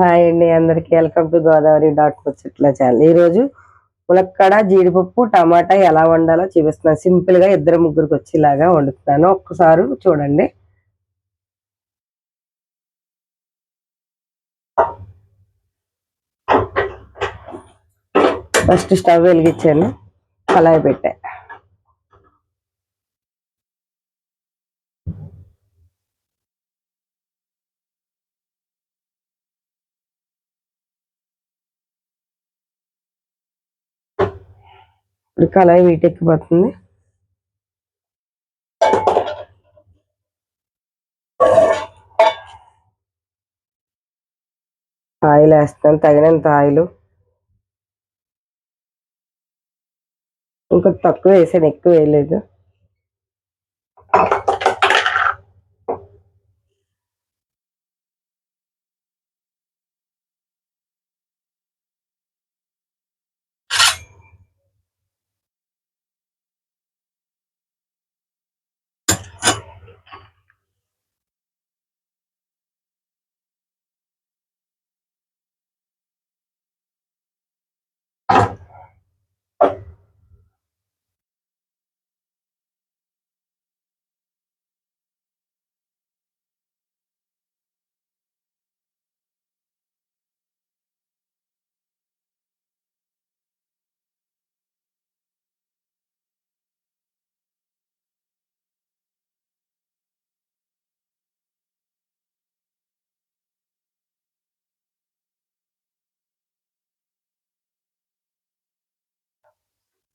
Hi అండి అందరికి. Welcome to Godavari dot ముచ్చట్ల ఛానల్. ఈరోజు ములక్కడ జీడిపప్పు టమాటా ఎలా వండాలో చూపిస్తున్నాను. సింపుల్ గా ఇద్దరు ముగ్గురికి వచ్చేలాగా వండుతున్నాను. ఒక్కసారి చూడండి. ఫస్ట్ స్టవ్ వెలిగించాను, కళాయి పెట్టా. ఇప్పుడు కళాయి వీటెక్కిపోతుంది. ఆయిల్ వేస్తాను, తగినంత ఆయిల్. ఇంకా తక్కువ వేసాను, ఎక్కువ వేయలేదు.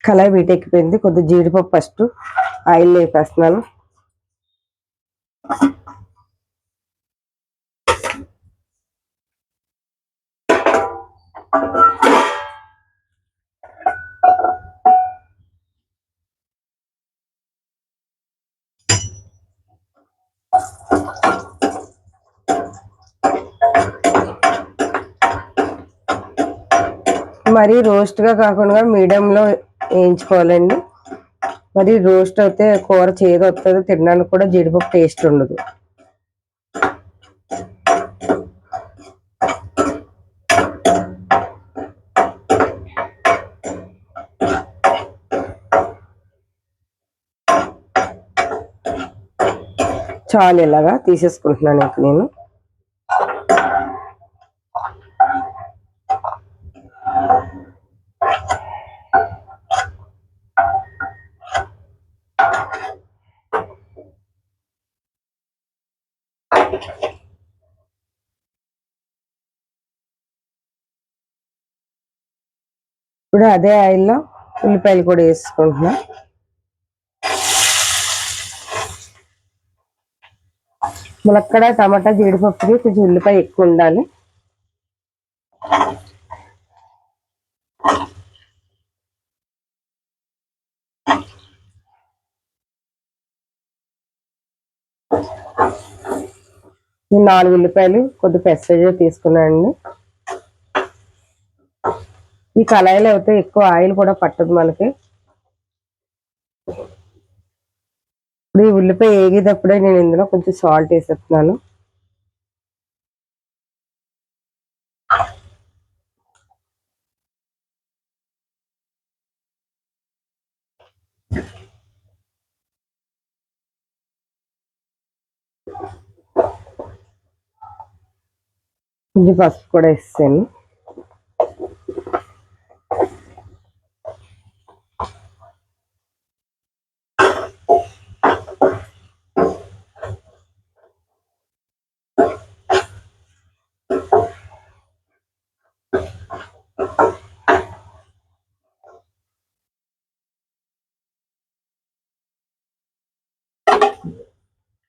కళాయి వీటెక్కిపోయింది. కొద్దిగా జీడిపప్పు ఫస్ట్ ఆయిల్ వేసేస్తున్నాను. మరి రోస్ట్గా కాకుండా మీడియంలో వేయించుకోవాలండి. మరి రోస్ట్ అయితే కూర చేదు వస్తుంది, తినడానికి కూడా జీడిపప్పు టేస్ట్ ఉండదు. చాలు, ఇలాగా తీసేసుకుంటున్నాను ఇంక నేను. ఇప్పుడు అదే ఆయిల్లో ఉల్లిపాయలు కూడా వేసుకుంటున్నా. ములక్కడ టమాటా జీడిపప్పుకి కొంచెం ఉల్లిపాయ ఎక్కువ ఉండాలి. నేను 4 ఉల్లిపాయలు కొద్ది పెసరేజ్ తీసుకున్నానండి. ఈ కళాయిలో అయితే ఎక్కువ ఆయిల్ కూడా పట్టదు మనకి. ఇప్పుడు ఈ ఉల్లిపాయ వేగేటప్పుడే నేను ఇందులో కొంచెం సాల్ట్ వేసేస్తున్నాను. కొంచెం పసుపు కూడా వేసాను.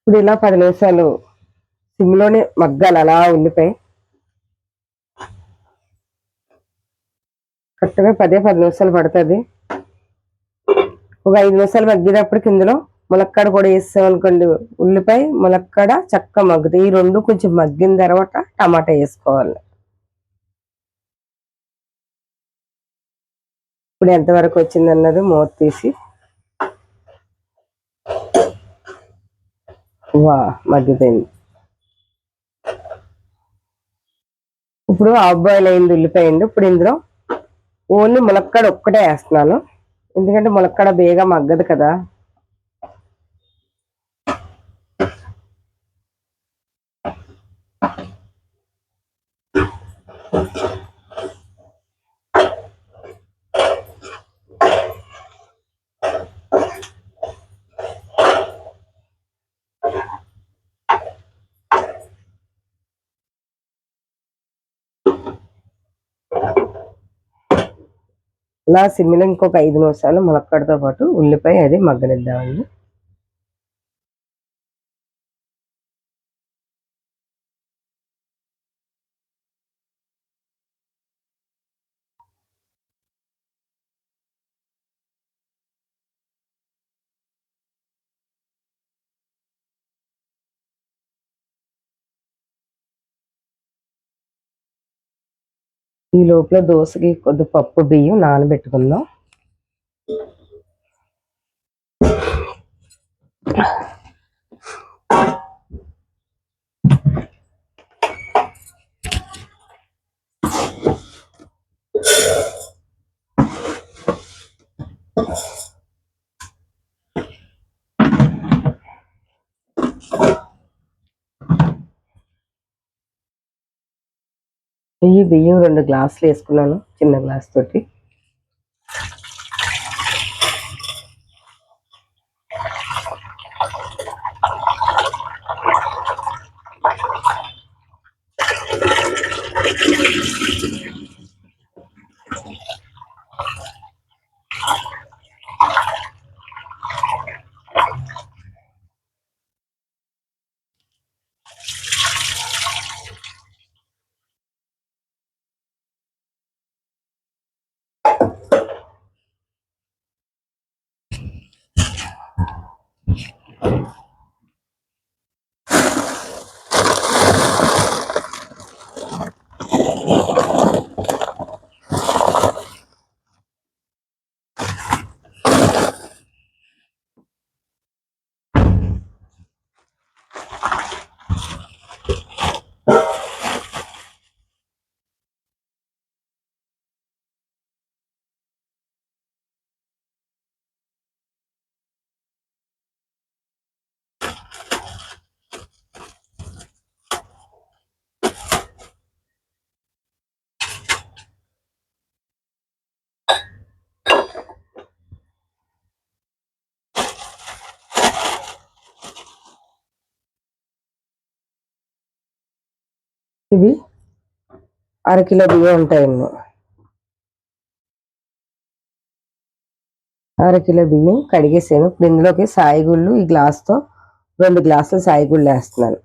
ఇప్పుడు ఇలా 10 నిమిషాలు సిమ్లోనే మగ్గాలి అలా ఉల్లిపాయ. కరెక్ట్గా 10 నిమిషాలు పడుతుంది. ఒక 5 నిమిషాలు మగ్గినప్పటికి ఇందులో ములక్కడ కూడా వేసామనుకోండి, ఉల్లిపాయ ములక్కడ చక్కగా మగ్గుతాయి. ఈ రెండు కొంచెం మగ్గిన తర్వాత టమాటా వేసుకోవాలి. ఇప్పుడు ఎంతవరకు వచ్చిందన్నది మూత తీసి, వా మగ్గిపోయింది. ఇప్పుడు హాఫ్ బాయిల్ అయింది ఉల్లిపాయ అండి. ఇప్పుడు ఇందులో ఓన్లీ ములక్కాడ ఒక్కటే వేస్తున్నాను, ఎందుకంటే ములక్కాడ బేగా మగ్గదు కదా. ఇలా సిమ్మిలో ఇంకొక 5 నిమిషాలు ములక్కాడతో పాటు ఉల్లిపాయ అది మగ్గనిద్దామండి. ఈ లోపల దోసకి కొద్ది పప్పు బియ్యం నానబెట్టుకుందాం. ఈ బియ్యం 2 గ్లాసులు వేసుకున్నాను, చిన్న గ్లాస్ తోటి. ఇవి 1/2 కిలో బియ్యం ఉంటాయండి. 1/2 కిలో బియ్యం కడిగేసాను. ఇప్పుడు ఇందులోకి సాయిగుళ్ళు ఈ గ్లాస్తో 2 గ్లాసులు సాయిగుళ్ళు వేస్తున్నాను.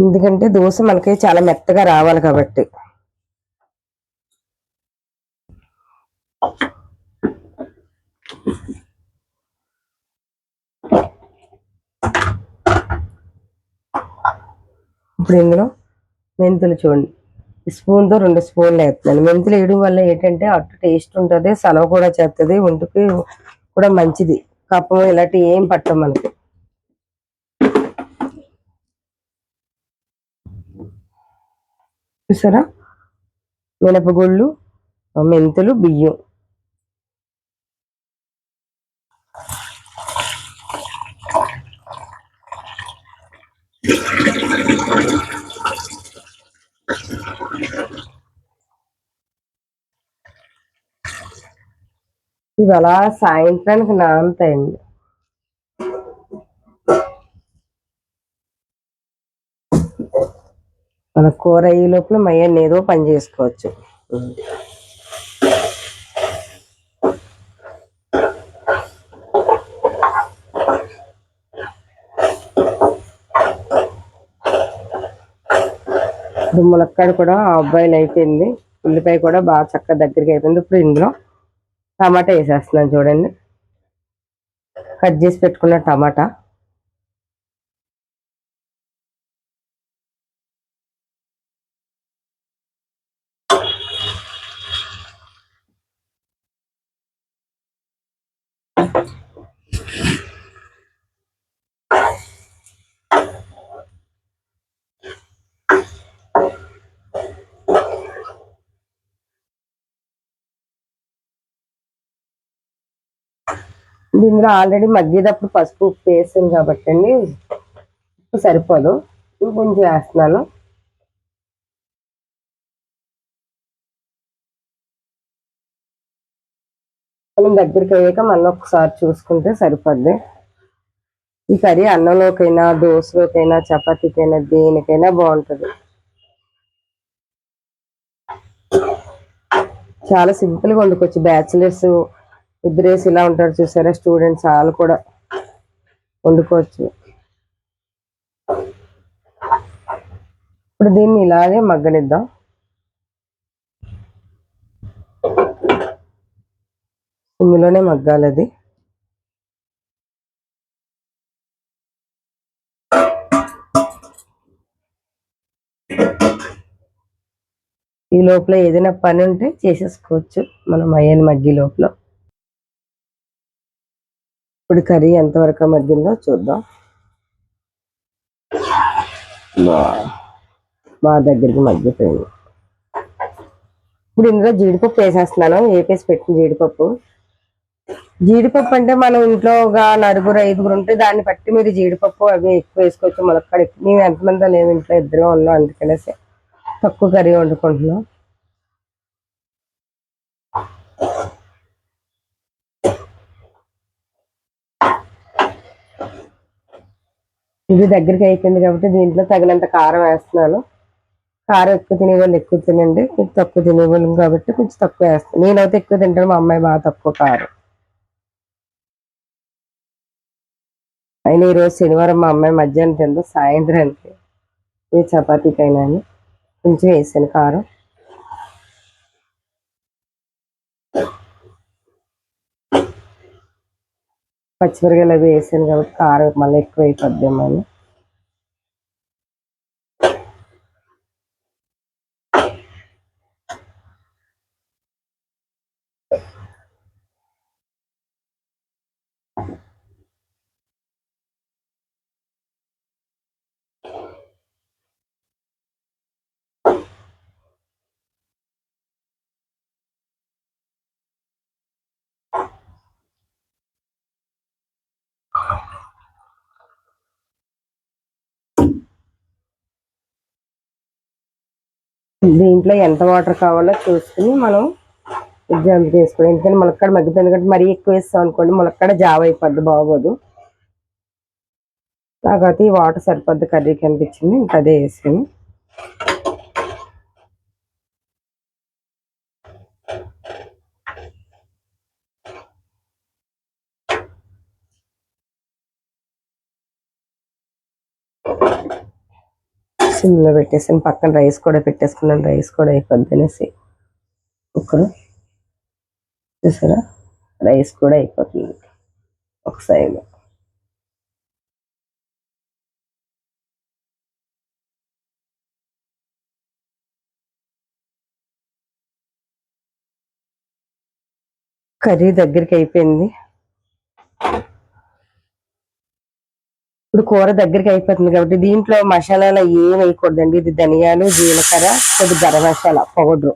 ఎందుకంటే దోశ మనకి చాలా మెత్తగా రావాలి కాబట్టి. ఇప్పుడు ఇందులో మెంతులు చూడండి, స్పూన్తో 2 స్పూన్లు వేస్తున్నాను. మెంతులు వేయడం వల్ల ఏంటంటే అటు టేస్ట్ ఉంటుంది, సలవ కూడా చేస్తుంది, ఒంటికి కూడా మంచిది. కప్పం ఇలాంటివి ఏం పట్టం మనకి. చూసారా, మినపగుళ్ళు, మెంతులు, బియ్యం. ఇవి అలా సాయంత్రానికి నానుతాయండి. మన కూర ఈ లోపల మయ్యాన్ని ఏదో పని చేసుకోవచ్చు. ఇప్పుడు ములక్కాడ కూడా బాయిల్ అయిపోయింది, ఉల్లిపాయ కూడా బాగా చక్కగా దగ్గరికి అయిపోయింది. ఇప్పుడు ఇందులో టమాటా వేసేస్తున్నాను. చూడండి, కట్ చేసి పెట్టుకున్న టమాటా. దీనిలో ఆల్రెడీ మగ్గేటప్పుడు పసుపు ఉప్పు వేసాను కాబట్టి అండి ఉప్పు సరిపోదు, ఇంకొంచెం వేస్తున్నాను. మనం దగ్గరికి అయ్యాక మళ్ళీ ఒకసారి చూసుకుంటే సరిపోద్ది. ఈ కర్రీ అన్నంలోకైనా, దోశలోకైనా, చపాతీకైనా, దేనికైనా బాగుంటుంది. చాలా సింపుల్గా వండుకోవచ్చు. బ్యాచిలర్స్ ఇద్దరేసి ఇలా ఉంటారు చూసారా స్టూడెంట్స్, వాళ్ళు కూడా వండుకోవచ్చు. ఇప్పుడు దీన్ని ఇలాగే మగ్గనిద్దాం. సిమ్లోనే మగ్గాలి అది. ఈ లోపల ఏదైనా పని ఉంటే చేసేసుకోవచ్చు మనం అయ్యని మగ్గి లోపల. ఇప్పుడు కర్రీ ఎంతవరకు మగ్గిందో చూద్దాం. మా దగ్గరికి మగ్గిపోయింది. ఇప్పుడు ఇందులో జీడిపప్పు వేసేస్తున్నాను, వేపేసి పెట్టిన జీడిపప్పు. జీడిపప్పు అంటే మనం ఇంట్లో ఒక 4-5 ఉంటే దాన్ని బట్టి మీరు జీడిపప్పు అవి ఎక్కువ వేసుకోవచ్చు. ములక్కడ మేము ఎంతమంది లేవు, ఇంట్లో ఇద్దరు ఉన్నాం, అందుకనేసి తక్కువ కర్రీ వండుకుంటున్నాం. ఇది దగ్గరికి అయిపోయింది కాబట్టి దీంట్లో తగినంత కారం వేస్తున్నాను. కారం ఎక్కువ తినేవాళ్ళు ఎక్కువ తినండి, తక్కువ తినేవాళ్ళు కాబట్టి కొంచెం తక్కువ వేస్తాను. నేనైతే ఎక్కువ తింటాను, మా అమ్మాయి బాగా తక్కువ కారం. అయినా ఈరోజు శనివారం మా అమ్మాయి మధ్యాహ్నం తిందో, సాయంత్రానికి ఏ చపాతీకైనా అని కొంచెం వేసాను కారం. పచ్చిమిరకాయలు అవి వేసాను కాబట్టి కారం మళ్ళీ ఎక్కువ అయిపోద్దేమో అని. దీంట్లో ఎంత వాటర్ కావాలో చూసుకుని మనం ఎగ్జాంపుల్ చేసుకోవాలి. ఎందుకంటే ములక్కడ మగ్గుతుంది, ఎందుకంటే మరీ ఎక్కువ వేస్తాం అనుకోండి ములక్కడ జావ అయిపోద్ది, బాగోదు. నాకైతే ఈ వాటర్ సరిపోద్ది కర్రీకి అనిపించింది, ఇంకా అదే వేసాను. సిమ్లో పెట్టేసాను, పక్కన రైస్ కూడా పెట్టేసుకున్నాను, రైస్ కూడా అయిపోద్ది అనేసి. కుక్కర్ చూసారా, రైస్ కూడా అయిపోతుంది ఒక సైడ్. కర్రీ దగ్గరికి అయిపోయింది. ఇప్పుడు కూర దగ్గరికి అయిపోతుంది కాబట్టి దీంట్లో మసాలాలు ఏం వేయకూడదండి. ఇది ధనియాలు, జీలకర్ర, కొద్ది గరం మసాలా పౌడరు.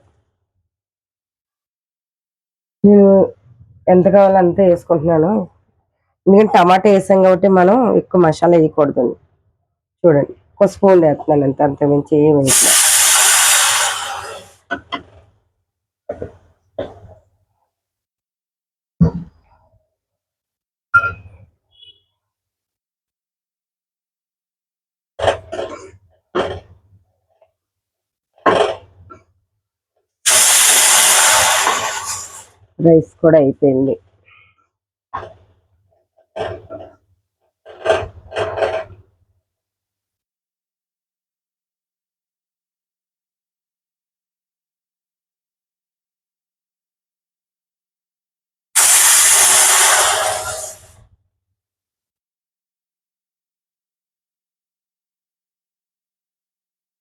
నేను ఎంత కావాలో అంతే వేసుకుంటున్నాను, ఎందుకంటే టమాటా వేసాం కాబట్టి మనం ఎక్కువ మసాలా వేయకూడదు. చూడండి ఒక స్పూన్ వేస్తున్నాను అంతే, అంతమించి ఏం వేయట్లేదు. రైస్ కూడా అయిపోయింది.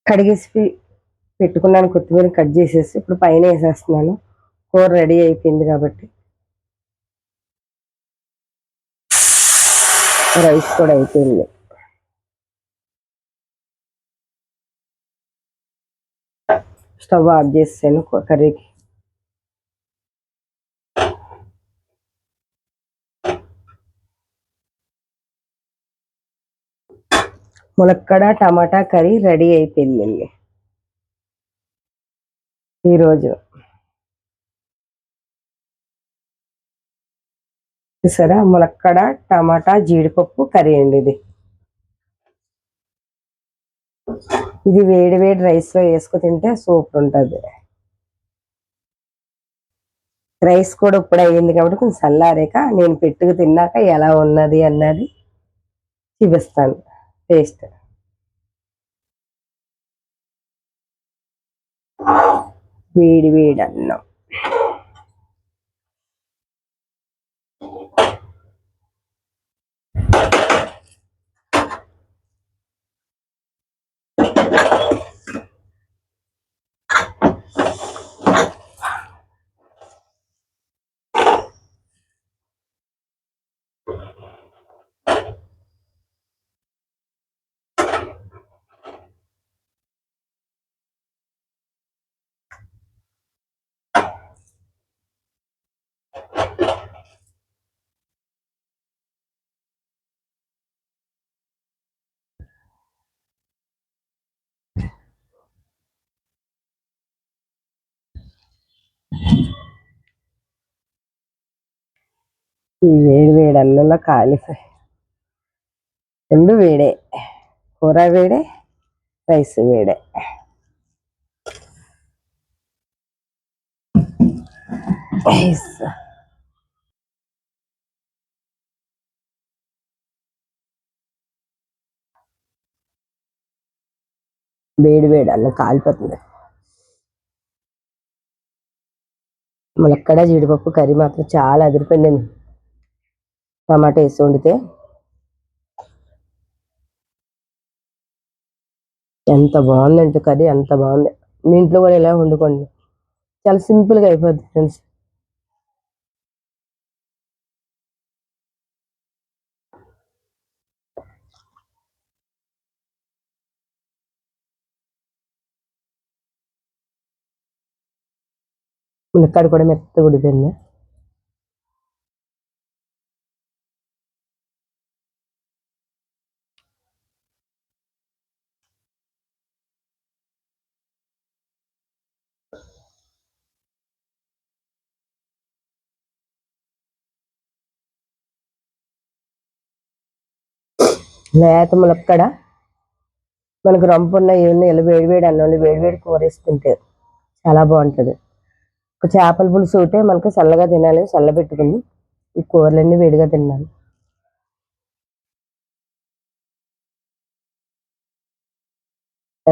కడిగేసి పెట్టుకున్నాను, కొత్తిమీర కట్ చేసేసి ఇప్పుడు పైన వేసేస్తున్నాను. కూర రెడీ అయిపోయింది కాబట్టి రైస్ కూడా అయిపోయింది. స్టవ్ ఆఫ్ చేసాను కర్రీకి. ములక్కడ టమాటా కర్రీ రెడీ అయిపోయిందండి ఈరోజు. చూసారా, ములక్కడ టమాటా జీడిపప్పు కర్రీ అండి ఇది. ఇది వేడి వేడి రైస్లో వేసుకు తింటే సూపర్ ఉంటుంది. రైస్ కూడా ఇప్పుడు అయ్యింది కాబట్టి కొంచెం చల్లారాక నేను పెట్టుకు తిన్నాక ఎలా ఉన్నది అన్నది చూపిస్తాను టేస్ట్. వేడి వేడి అన్నం. ఈ వేడి వేడి అన్నంలో కాలిఫ్లై రెండు వేడే, కూర వేడే, రైస్ వేడే. వేడి వేడి అన్నం కాలిపోతుంది. ములక్కడ జీడిపప్పు కర్రీ మాత్రం చాలా అదిరిపోయిందండి. టమాటా వేసి వండితే ఎంత బాగుందంటే కర్రీ, అంత బాగుంది. మీ ఇంట్లో కూడా ఇలా వండుకోండి, చాలా సింపుల్గా అయిపోద్ది ఫ్రెండ్స్. ములక్కడ కూడా మెత్తగా ఉడిపోయింది. లేత ములక్కడ మనకు రంపున్న ఏమన్నా ఇలా వేడి వేడి అన్నంలో వేడి వేడి కూర వేసుకుంటే చాలా బాగుంటుంది. ఒక చేపల పులుసు ఉంటే మనకు చల్లగా తినాలి, చల్లబెట్టుకుని ఈ కూరలన్నీ వేడిగా తినాలి.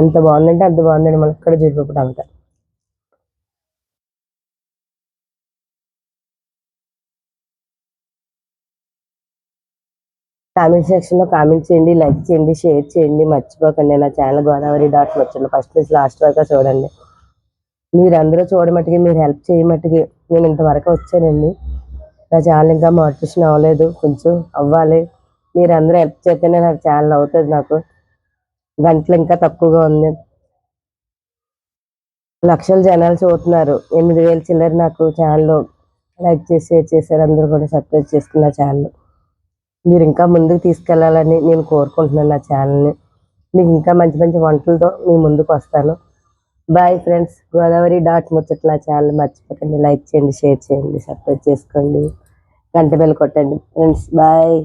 ఎంత బాగుందంటే అంత బాగుందండి ములక్కడ జీడిపప్పు టమాటా. కామెంట్ సెక్షన్లో కామెంట్ చేయండి, లైక్ చేయండి, షేర్ చేయండి, మర్చిపోకండి. నా ఛానల్ గోదావరి డాట్ ముచ్చట్లు ఫస్ట్ నుంచి లాస్ట్ వరకు చూడండి. మీరందరూ చూడమట్టుకి, మీరు హెల్ప్ చేయమట్టుకి నేను ఇంతవరకు వచ్చానండి. నా ఛానల్ ఇంకా మోటివేషన్ అవ్వలేదు, కొంచెం అవ్వాలి. మీరందరూ హెల్ప్ చేస్తేనే నా ఛానల్ అవుతుంది. నాకు గంటలు ఇంకా తక్కువగా ఉంది. లక్షల జనాలు చూస్తున్నారు, 8,000 చిల్లర నాకు ఛానల్లో లైక్ చేసి షేర్ చేశారు. అందరూ కూడా సబ్స్క్రైబ్ చేసుకున్న ఛానల్ మీరు ఇంకా ముందుకు తీసుకెళ్లాలని నేను కోరుకుంటున్నాను. నా ఛానల్ని మీకు ఇంకా మంచి మంచి వంటలతో మీ ముందుకు వస్తాను. Bye friends. గోదావరి డాట్ ముచ్చట్ల ఛానల్ మర్చిపోకండి, లైక్ చేయండి, షేర్ చేయండి, సబ్స్క్రైబ్ చేసుకోండి, గంట బెల్ కొట్టండి ఫ్రెండ్స్. బాయ్.